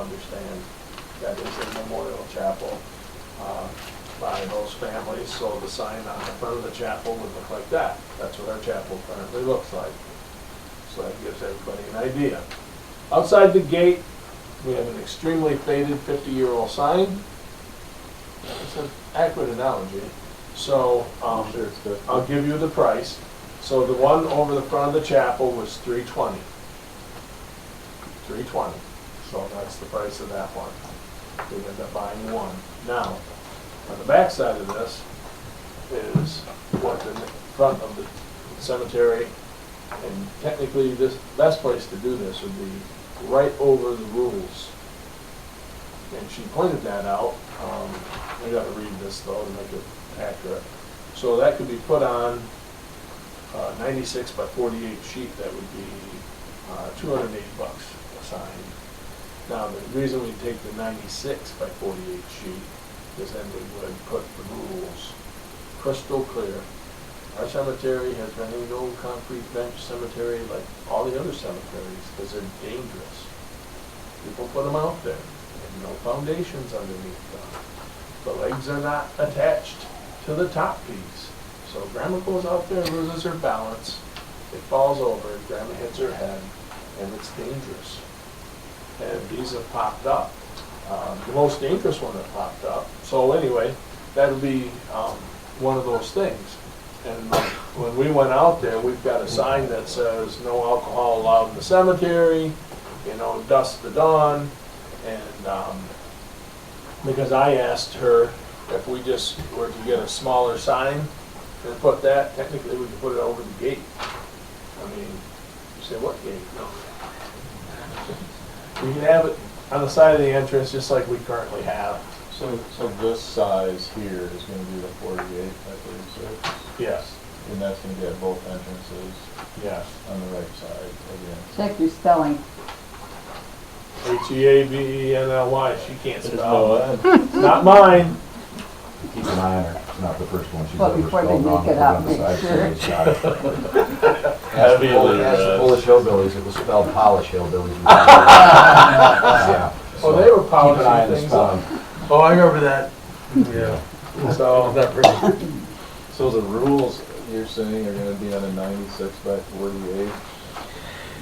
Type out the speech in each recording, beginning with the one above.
understand that is a memorial chapel by those families, so the sign on the front of the chapel would look like that. That's what our chapel currently looks like. So that gives everybody an idea. Outside the gate, we have an extremely faded 50-year-old sign. It's an accurate analogy. So I'll give you the price. So the one over the front of the chapel was $320. $320. So that's the price of that one. We ended up buying one. Now, on the back side of this is what the front of the cemetery, and technically this best place to do this would be right over the rules. And she pointed that out. I got to read this though to make it accurate. So that could be put on 96 by 48 sheet. That would be $280 a sign. Now the reason we take the 96 by 48 sheet is then we would put the rules crystal clear. Our cemetery has been a no concrete bench cemetery like all the other cemeteries because they're dangerous. People put them out there and no foundations underneath them. The legs are not attached to the top piece. So grandma goes out there and loses her balance. It falls over, grandma hits her head, and it's dangerous. And these have popped up. The most dangerous one that popped up. So anyway, that would be one of those things. And when we went out there, we've got a sign that says no alcohol allowed in the cemetery, you know, dusk to dawn. And because I asked her if we just were to get a smaller sign and put that, technically we could put it over the gate. I mean, you say, what gate? No. We can have it on the side of the entrance just like we currently have. So this size here is going to be the 48 by 36? Yes. And that's going to be at both entrances? Yes. On the right side again? Check your spelling. H-E-A-V-E-N-L-Y. She can't There's spell. no end. Not mine. Keep an eye on her. It's not the first one she's Well, ever before they spelled wrong. make it Put up, on the make side, sure. somebody's got it. Heavily Ask the Polish hillbillies, it was spelled Polish hillbillies. Yeah. Oh, they were Keep an eye on the polishing things up. spelling. Oh, I remember that. Yeah. So, So the rules you're saying are going to be on a 96 by 48?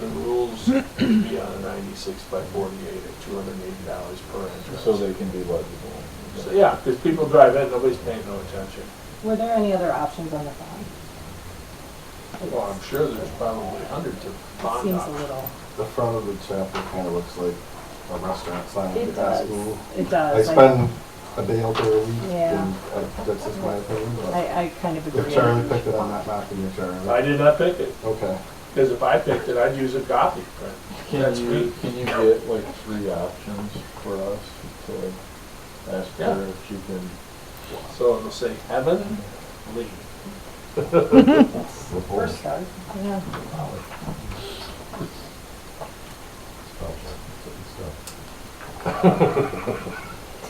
the rules be on a 96 by 48 at $280 per entrance. So they can be legible? So, yeah, because people drive in, nobody's paying no attention. Were there any other options on the phone? Well, I'm sure there's probably hundreds of It bond seems a options. little. The front of the chapel kind of looks like a restaurant sign It at the high does. school. It I does. spend a day out there a week, Yeah. and that's just my opinion. but I kind of agree. If Charlie picked it, I'm not knocking you, Charlie. I did not pick it, Okay. because if I picked it, I'd use a copy print. That's me. Can you get like 3 options for us to ask Yeah. her if she can? So it'll say heaven, lead. First start. Yeah.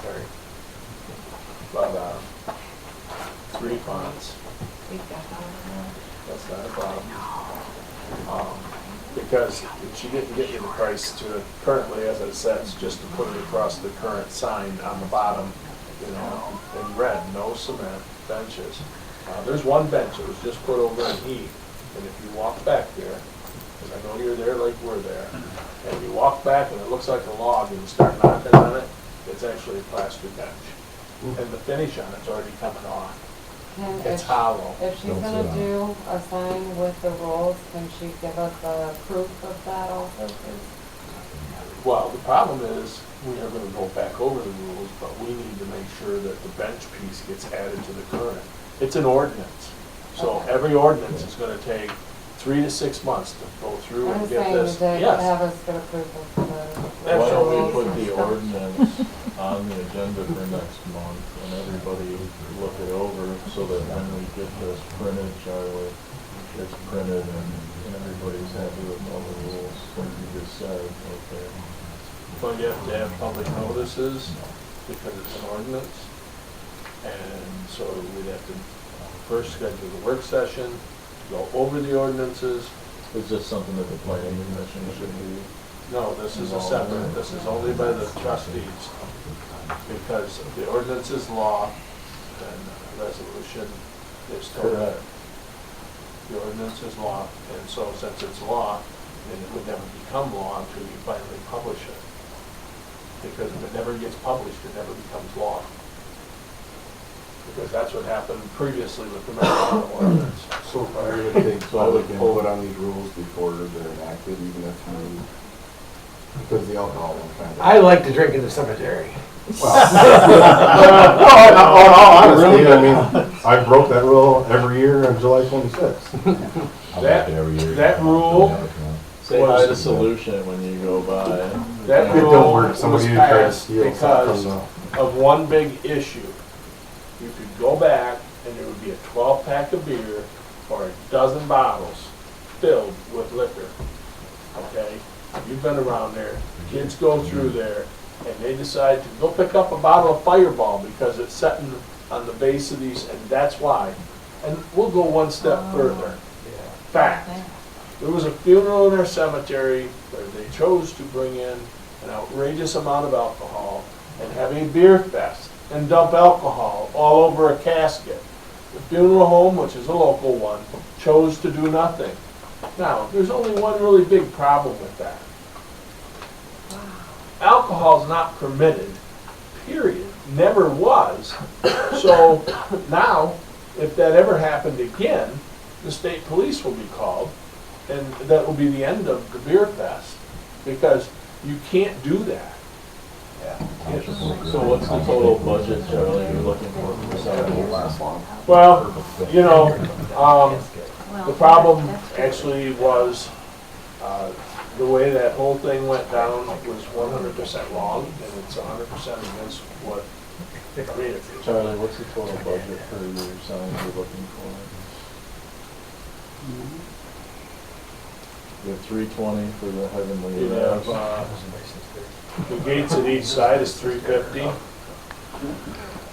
Sorry. But, 3 fonts. That's not a problem. Because she didn't get me the price to it currently, as it says, just to put it across the current sign on the bottom, you know, in red, no cement, benches. There's one bench that was just put over in E, and if you walk back there, because I know you're there like we're there, and you walk back and it looks like a log and you start knocking on it, it's actually a plaster bench. And the finish on it's already coming off. And It's hollow. if she's Don't gonna sit on it. do a sign with the rules, can she give us a proof of that also, please? Well, the problem is, we are gonna go back over the rules, but we need to make sure that the bench piece gets added to the current. It's an ordinance, so Okay. every ordinance is gonna take 3 to 6 months to go through I'm and get saying this. to Yes, have us get a proof of the Why don't we rules put and the stuff. ordinance on the agenda for next month and everybody look it over so that when we get this printed, Charlie, it's printed and everybody's happy with all the rules, what you just said, okay? but you have to have public notices, because it's an ordinance. And so we'd have to first schedule the work session, go over the ordinances. Is this something that the planning commission should be No, this is a separate, this is only by the trustees. Because the ordinance is law and resolution is totally. Correct. The ordinance is law, and so since it's law, then it would never become law until you finally publish it. Because if it never gets published, it never becomes law. Because that's what happened previously with the marijuana ordinance. So I would think public input on these rules before they're enacted, even if you, because the alcohol one kind of. I like to drink in the cemetery. Honestly, I mean, I broke that rule every year on July 26th. That rule Say hi to Solution when you go by. That It rule don't work. was Somebody tried to passed steal something because from of one big issue. You could go back and there would be a 12-pack of beer or a dozen bottles filled with liquor. Okay? You've been around there. Kids go through there and they decide to go pick up a bottle of Fireball because it's sitting on the base of these, and that's why. And we'll go one step further. Fact. There was a funeral in our cemetery where they chose to bring in an outrageous amount of alcohol and have a beer fest and dump alcohol all over a casket. The funeral home, which is a local one, chose to do nothing. Now, there's only one really big problem with that. Alcohol's not permitted, period. Never was. So now, if that ever happened again, the state police will be called, and that will be the end of the beer fest, because you can't do that. So what's the total budget, Charlie, you're looking for salaries? Well, you know, the problem actually was, the way that whole thing went down was 100% wrong, and it's 100% against what, I mean, Charlie, what's the total budget for your signs you're looking for? You have 320 for the heavenly you have, rest. the gates at each side is 350.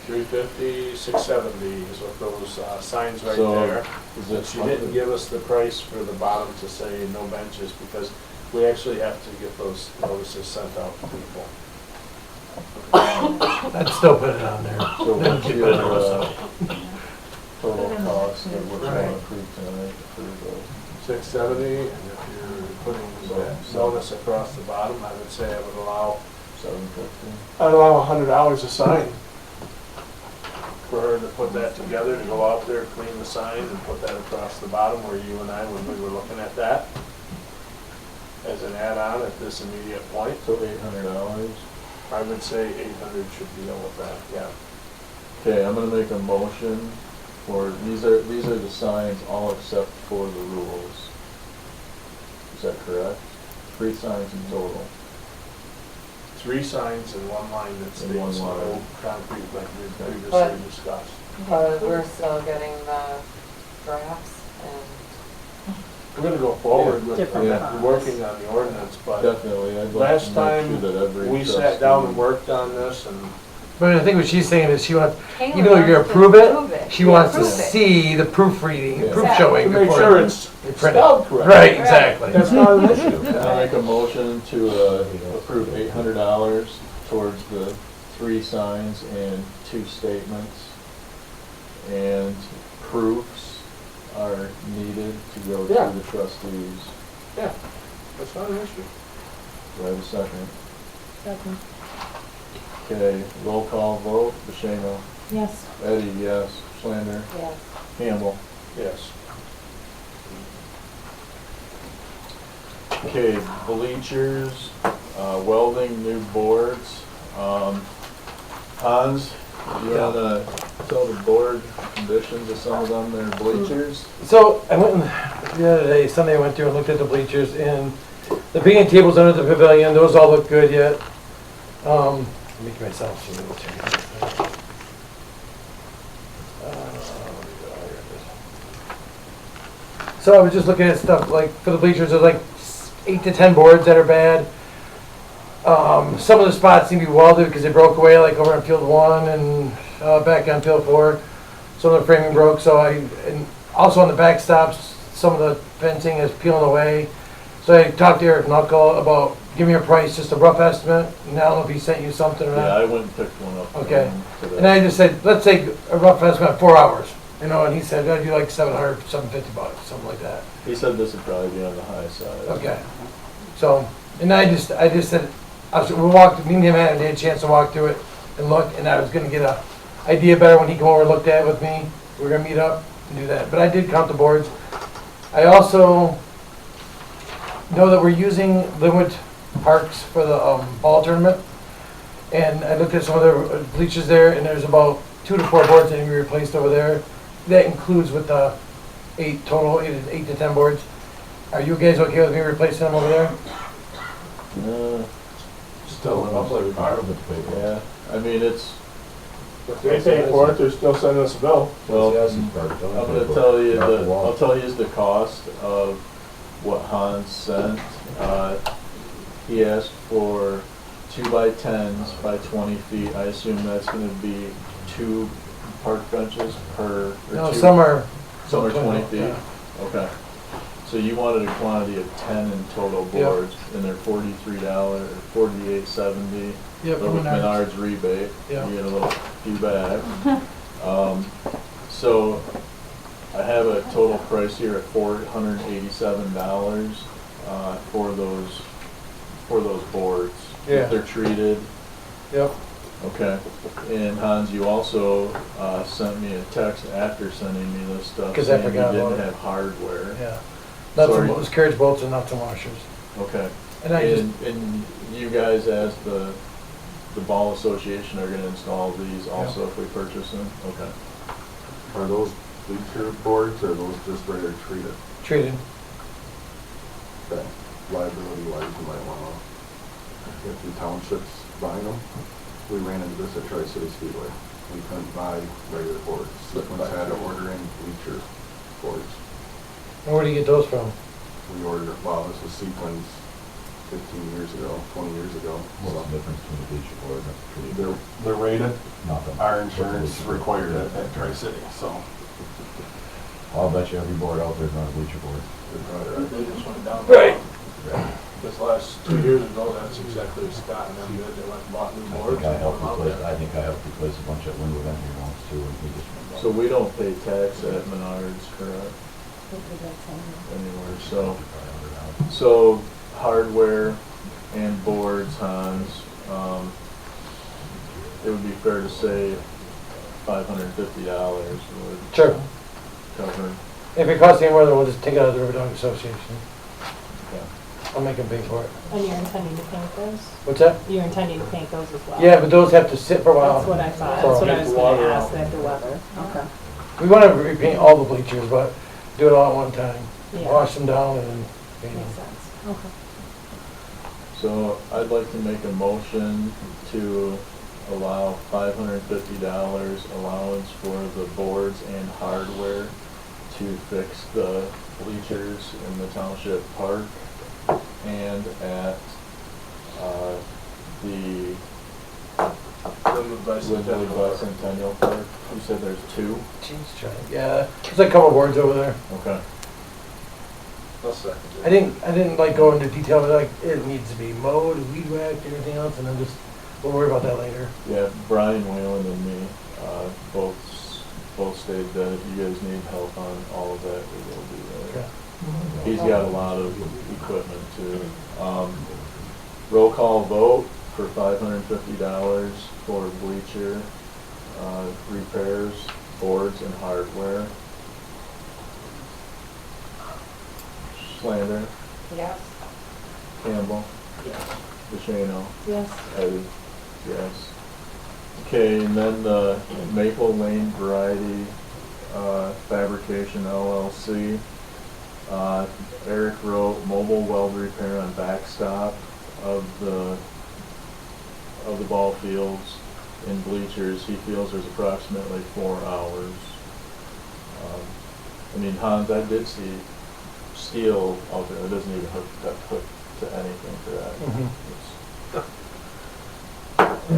350, 670 is what those signs right So, there. is But it she didn't give us the price for the bottom to say no benches, because we actually have to get those notices sent out to people. I'd still put it on there. So Then what's keep your, it on the total cost of what you want to approve tonight for the 670, and if you're putting that notice across the bottom, I would say I would allow, 750? I'd allow $100 a sign for her to put that together, to go out there, clean the sign, and put that across the bottom where you and I, when we were looking at that, as an add-on at this immediate point. So $800? I would say 800 should deal with that, yeah. Okay, I'm gonna make a motion for, these are the signs all except for the rules. Is that correct? 3 signs in total. 3 signs and 1 line that And one states no line. concrete like we previously But- discussed. But we're still getting the drafts and. We're gonna go forward with Different fonts. working on the ordinance, but Definitely, I'd like last to make time sure that every we sat down and trustee- worked on this, and But I think what she's saying is she wants, Kayla even though you're gonna wants to approve approve it, it. she Yeah, wants to approve it. see the proofreading, Yeah. proof Exactly. showing to make before sure it's they print spelled it. correct. Right, exactly. That's not an issue. I make a motion to approve $800 towards the 3 signs and 2 statements. And proofs are needed to go to Yeah. the trustees. Yeah, that's not an issue. Do I have a second? Second. Okay, roll call vote, Bashano. Yes. Eddie, yes. Schlander. Yes. Campbell. Yes. Okay, bleachers, welding new boards. Hans, you wanna tell the board conditions of some of them, their bleachers? So I went, the other day, Sunday, I went through and looked at the bleachers, and the picnic tables under the pavilion, those all look good yet. Make myself a little change. So I was just looking at stuff, like, for the bleachers, there's like 8 to 10 boards that are bad. Some of the spots seem to be welded because they broke away, like over on field 1 and back on field 4. Some of the framing broke, and also on the backstops, some of the fencing is peeling away. So I talked to Eric Knuckle about give me a price, just a rough estimate, and I don't know if he sent you something or Yeah, not. I went and picked one up. Okay. Today. And I just said, let's say a rough estimate of 4 hours, you know, and he said, I'd do like $700, $750, something like that. He said this would probably be on the high side. Okay. So, and I just said, we walked, me and him had a chance to walk through it and look, and I was gonna get a idea better when he come over and looked at it with me. We're gonna meet up and do that, but I did count the boards. I also know that we're using Linwood Parks for the ball tournament. And I looked at some of the bleachers there, and there's about 2 to 4 boards that need to be replaced over there. That includes with the 8 to 10 boards. Are you guys okay with me replacing them over there? Still a public park. Yeah, I mean, it's, If they pay for it, they're still sending us a bill. well, I'm gonna tell you I'll tell you the cost of what Hans sent. He asked for 2x10s by 20 feet. I assume that's gonna be 2 park benches per, or No, 2 some are. some are 20 feet? Yeah. Okay. So you wanted a quantity of 10 in total Yep. boards, and they're $43, $48.70. Yep, But with Menards. Menards rebate, Yeah. you get a little few back. So I have a total price here at $487 for those boards. Yeah. If they're treated, Yep. okay. And Hans, you also sent me a text after sending me this stuff 'Cause I saying you forgot about didn't it. have hardware. Yeah. Nuts Sorry. and, it was carriage bolts and nuts and washers. Okay. And I just, And you guys, as the ball association, are gonna install these also if we purchase them? Okay. Are those bleacher boards or are those just regular treated? treated. Okay. Liability wise, you might wanna, if the township's buying them, we ran into this at Tri-City Speedway. We couldn't buy regular boards. Sequence had to order in bleacher boards. And where do you get those from? We ordered, wow, this was Sequence 15 years ago, 20 years ago. What's So the difference between the bleacher board and the tree? they're rated. Nothing. Our insurance required it at Tri-City, so. I'll bet you every board out there's not a bleacher board. they're probably right. They just went down. Right. This last 2 years ago, that's exactly what Scott and them did. They went and bought new boards. I and put helped them out replace, there. I think I helped replace a bunch at Linwood Energy once too, and we just. So we don't pay tax at Menards, correct, anywhere, so hardware and boards, Hans, it would be fair to say $550 would Sure. cover. If it costs any more, then we'll just take it out of the River Dog Association. Okay. I'll make them pay for it. And you're intending to paint those? What's that? You're intending to paint those as well? Yeah, but those have to sit for a while. That's what I thought, So- that's what I was gonna Water ask, out. at the weather. Okay. We want to repaint all the bleachers, but do it all at one time. Yeah. Wash them down and then paint Makes them. sense, okay. So I'd like to make a motion to allow $550 allowance for the boards and hardware to fix the bleachers in the township park and at the Linwood Linwood Bicentennial Park. You said there's 2? Jeez, try. Yeah, there's like a couple boards over there. Okay. I'll second it. I didn't like go into detail, but like it needs to be mowed, weed whacked, everything else, and then just, we'll worry about that later. Yeah, Brian Whalen and me, both stated that if you guys need help on all of that, we will do that. Okay. He's got a lot of equipment too. Roll call vote for $550 for bleacher, repairs, boards and hardware. Slander, Yes. Campbell, Yes. DeShano, Yes. Eddie, yes. Okay, and then the Maple Lane Variety Fabrication LLC. Eric wrote mobile weld repair on backstop of the ball fields and bleachers. He feels there's approximately 4 hours. I mean, Hans, I did see steel out there. It doesn't even hook to anything for that. Mhm.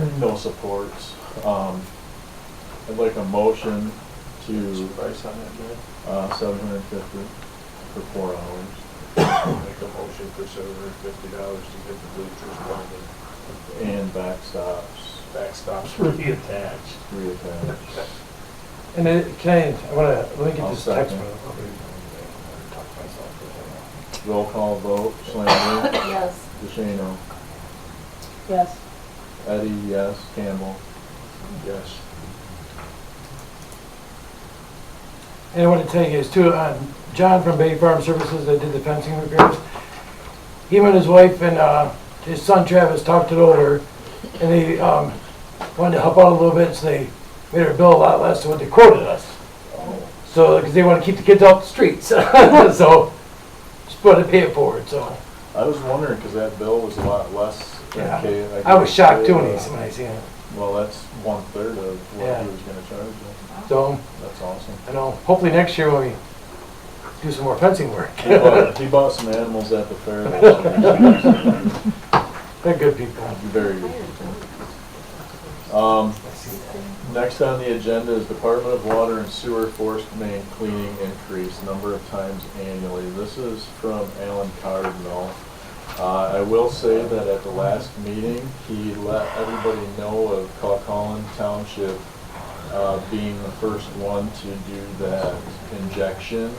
It's no supports. I'd like a motion What's the to price on that, Jay? $750 for 4 hours. Make a motion for $750 to get the bleachers welded. And backstops Backstops reattached. reattached. And then, let me get I'll this text. second. Okay. Roll call vote, Slater, Yes. DeShano, Yes. Eddie, yes, Campbell. Yes. And I want to tell you guys too, John from Bay Farm Services that did the fencing repairs, him and his wife and his son Travis talked it over, and they wanted to help out a little bit, so they made our bill a lot less than what they quoted us. So, because they want to keep the kids off the streets, so just want to pay it forward. So I was wondering, because that bill was a lot less than Yeah. K. I was shocked too when I seen it. Well, that's 1/3 of what Yeah. he was gonna charge you. So That's awesome. I know. Hopefully next year when we do some more fencing work, He bought some animals at the fair this year. they're good people. Very good. Next on the agenda is Department of Water and Sewer forced main cleaning increase, number of times annually. This is from Alan Cardinal. I will say that at the last meeting, he let everybody know of Calhoun Township being the first one to do that injection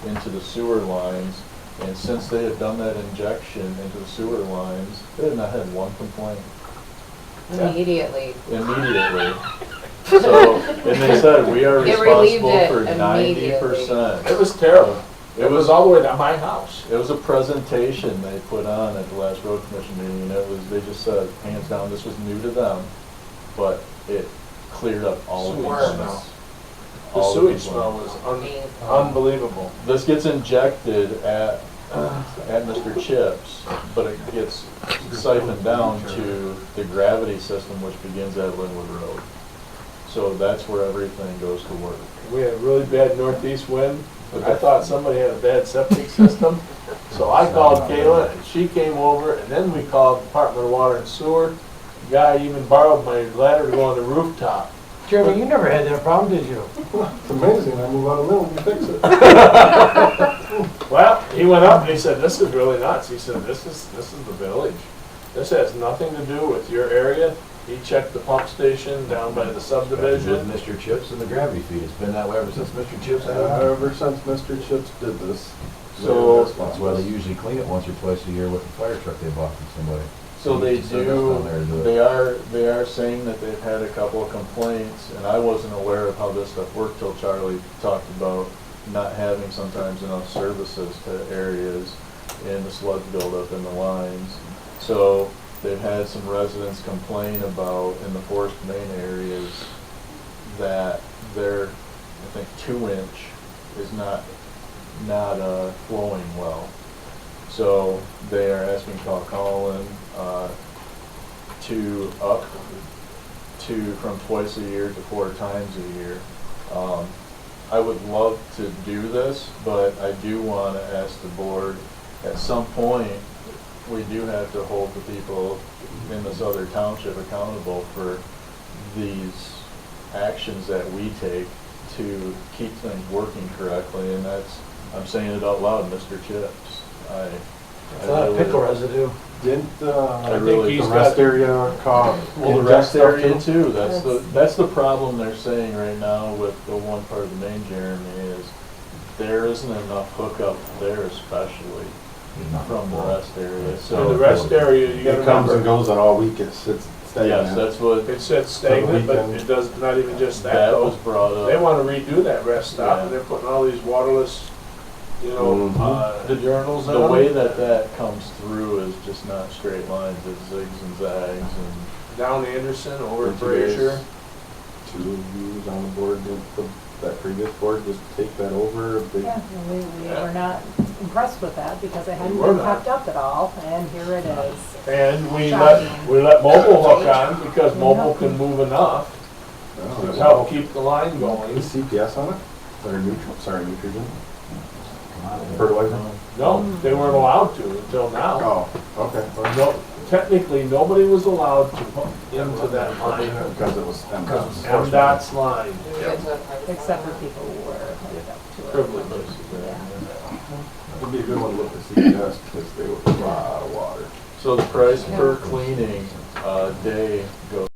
into the sewer lines. And since they had done that injection into the sewer lines, they had not had one complaint. Immediately. Immediately. So, and they said, we are It relieved responsible it for immediately. 90%. It was terrible. It was all the way to my house. It was a presentation they put on at the last road commission meeting, and it was, they just said, hands down, this was new to them, but it cleared up all of the Sewage complaints. smell. The All of sewage the smell complaints. was unbelievable. This gets injected at Mr. Chips, but it gets siphoned down to the gravity system, which begins at Linwood Road. So that's where everything goes to work. We had a really bad northeast wind. I thought somebody had a bad septic system. So I called Kayla and she came over, and then we called Department of Water and Sewer. The guy even borrowed my ladder to go on the rooftop. Jeremy, you never had that problem, did you? It's amazing, I move out of the middle and you fix it. Well, he went up and he said, this is really nuts. He said, this is the village. This has nothing to do with your area. He checked the pump station down by the With subdivision. Mr. Chips and the gravity feed. It's been that way ever since Mr. Chips had it. Ever since Mr. Chips did this. So- That's why they usually clean it once or twice a year with the fire truck they bought from somebody. So they Just send us down there to do do, it. they are saying that they've had a couple of complaints, and I wasn't aware of how this stuff worked till Charlie talked about not having sometimes enough services to areas and the sludge buildup in the lines. So they've had some residents complain about in the forest main areas that their, I think, 2-inch is not flowing well. So they are asking Calhoun to up to from twice a year to 4 times a year. I would love to do this, but I do want to ask the board, at some point, we do have to hold the people in this other township accountable for these actions that we take to keep things working correctly, and that's, I'm saying it out loud, Mr. Chips. It's a lot of pickle residue. Didn't, I think really- he's the got, rest area caught? Well, the rest area too, that's the problem they're saying right now with the one part of the main, Jeremy, is there isn't enough hookup there especially from the rest area, so so. the rest area, you gotta It comes and remember, goes on all week, it sits stagnant. Yes, that's what, it sits stagnant, but it does, not even just that that was though. brought up. They wanna redo that rest stop, Yeah. and they're putting all these waterless, you know, Mhm. the journals in The them. way that comes through is just not straight lines, it's zigs and zags and. Down Anderson, over Would you guys- Frazier. Two of you on the board, that previous board, just take that over, big, Yeah, we were not impressed with that because it hadn't We were been not. kept up at all, and here it is. And we let mobile hook on, because mobile can move enough to help keep the line going. Is CPS on it? Or nitrogen? Fertilizer? No, they weren't allowed to until now. Oh, okay. No, technically, nobody was allowed to hook into that line, Because it was MDOT's. MDOT's line. We get to a private Except for side. people who were hooked up to it. Privileges. Yeah. It'd be a good one to look to CPS because they were a lot of water. So the price per cleaning, day goes